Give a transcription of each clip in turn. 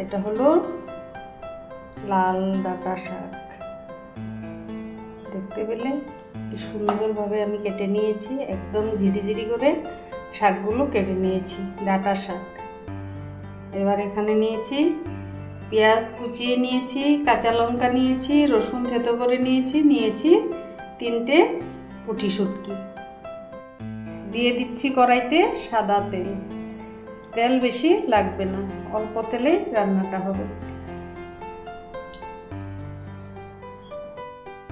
এটা হলো লাল ডাঁটা শাক। দেখতে পেলে কি সুন্দরভাবে আমি কেটে নিয়েছি, একদম ঝিরিঝিরি করে শাকগুলো কেটে নিয়েছি, ডাঁটা শাক। এবার এখানে নিয়েছি পেঁয়াজ কুচিয়ে নিয়েছি, কাঁচা লঙ্কা নিয়েছি, রসুন থেতো করে নিয়েছি 3টে পুঁটি শুটকি। দিয়ে দিচ্ছি কড়াইতে সাদা তেল। তেল বেশি লাগবে না, অল্প তেলেই রান্নাটা হবে।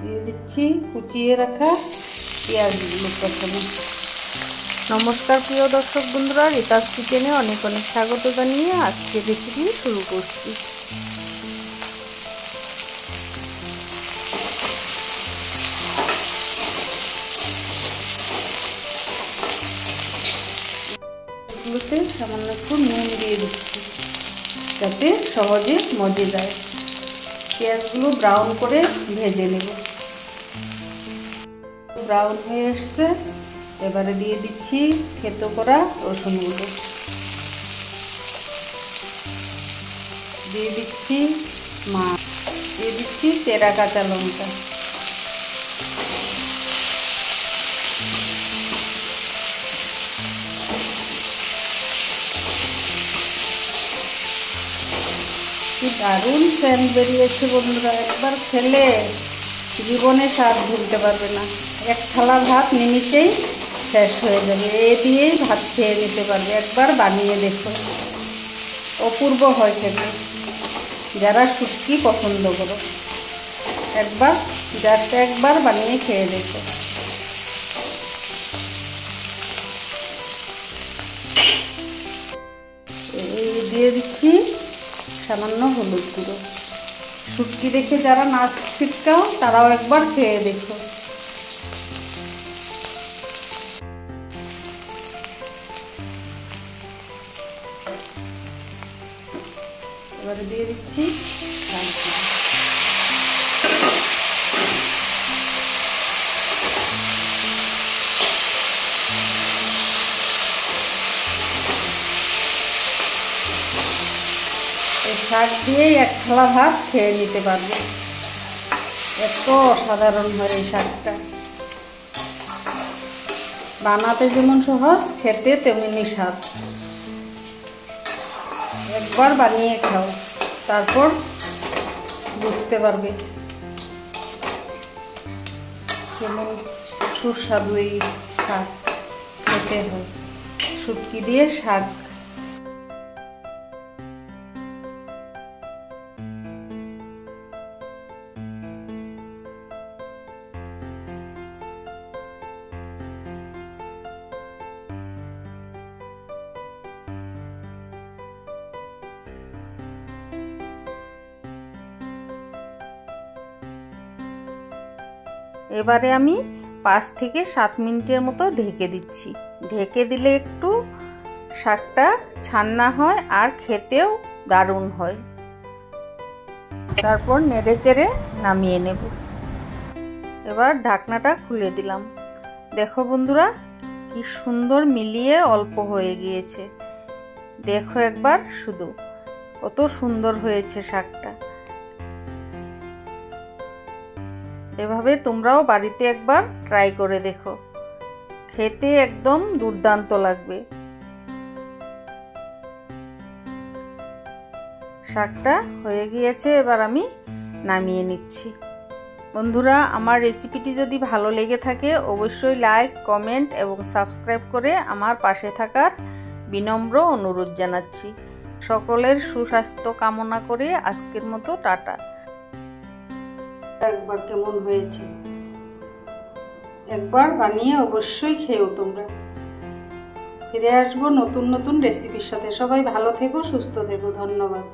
দিয়ে দিচ্ছি কুচিয়ে রাখা পেঁয়াজগুলো প্রথমে। নমস্কার প্রিয় দর্শক বন্ধুরা, রিতাস কিচেনে অনেক অনেক স্বাগত জানিয়ে আজকের রেসিপি শুরু করছি। এগুলোতে সামান্য একটু নুন দিয়ে দিচ্ছি যাতে সহজে মজে যায়। পেঁয়াজগুলো ব্রাউন করে ভেজে নেব। ব্রাউন হয়ে আসছে, এবারে দিয়ে দিচ্ছি থেতো করা রসুনগুলো, দিয়ে দিচ্ছি মাছ, দিয়ে দিচ্ছি চেরা কাঁচা লঙ্কা, কি দারুণ সেন্ট বেরিয়েছে বন্ধুরা। একবার খেলে জীবনে স্বাদ ভুলতে পারবে না। এক থালা ভাত নিমিষেই শেষ হয়ে যাবে, এ দিয়েই ভাত খেয়ে নিতে পারবে। একবার বানিয়ে দেখো, অপূর্ব হয় খেতে। যারা শুটকি পছন্দ করো একবার বানিয়ে খেয়ে দেখো। এই দিয়ে দিচ্ছি সামান্য হলুদ গুঁড়ো। শুটকি দেখে যারা না ছিটকাও তারাও একবার খেয়ে দেখো। এবারে দিয়ে দিচ্ছি এই শাক দিয়েই এক থালা ভাত খেয়ে নিতে পারবে। এত অসাধারণ হয় এই শাকটা, বানাতে যেমন সহজ, খেতে তেমনি স্বাদ। একবার বানিয়ে খাও, তারপর বুঝতে পারবে কেমন সুস্বাদু এই শাক খেতে হয়। শুটকি দিয়ে শাক। এবারে আমি 5 থেকে 7 মিনিটের মতো ঢেকে দিচ্ছি। ঢেকে দিলে একটু শাকটা ছান্না হয় আর খেতেও দারুণ হয়। তারপর নেড়ে চেড়ে নামিয়ে নেব। এবার ঢাকনাটা খুলে দিলাম। দেখো বন্ধুরা, কি সুন্দর মিলিয়ে অল্প হয়ে গিয়েছে। দেখো একবার শুধু কত সুন্দর হয়েছে শাকটা। এভাবে তোমরাও বাড়িতে একবার ট্রাই করে দেখো, খেতে একদম দুর্দান্ত লাগবে। শাকটা হয়ে গিয়েছে, এবার আমি নামিয়ে নিচ্ছি। বন্ধুরা, আমার রেসিপিটি যদি ভালো লেগে থাকে অবশ্যই লাইক, কমেন্ট এবং সাবস্ক্রাইব করে আমার পাশে থাকার বিনম্র অনুরোধ জানাচ্ছি। সকলের সুস্বাস্থ্য কামনা করে আজকের মতো টাটা। একবার কেমন হয়েছে একবার বানিয়ে অবশ্যই খেও তোমরা। ফিরে আসবো নতুন নতুন রেসিপির সাথে। সবাই ভালো থেকো, সুস্থ থেকো। ধন্যবাদ।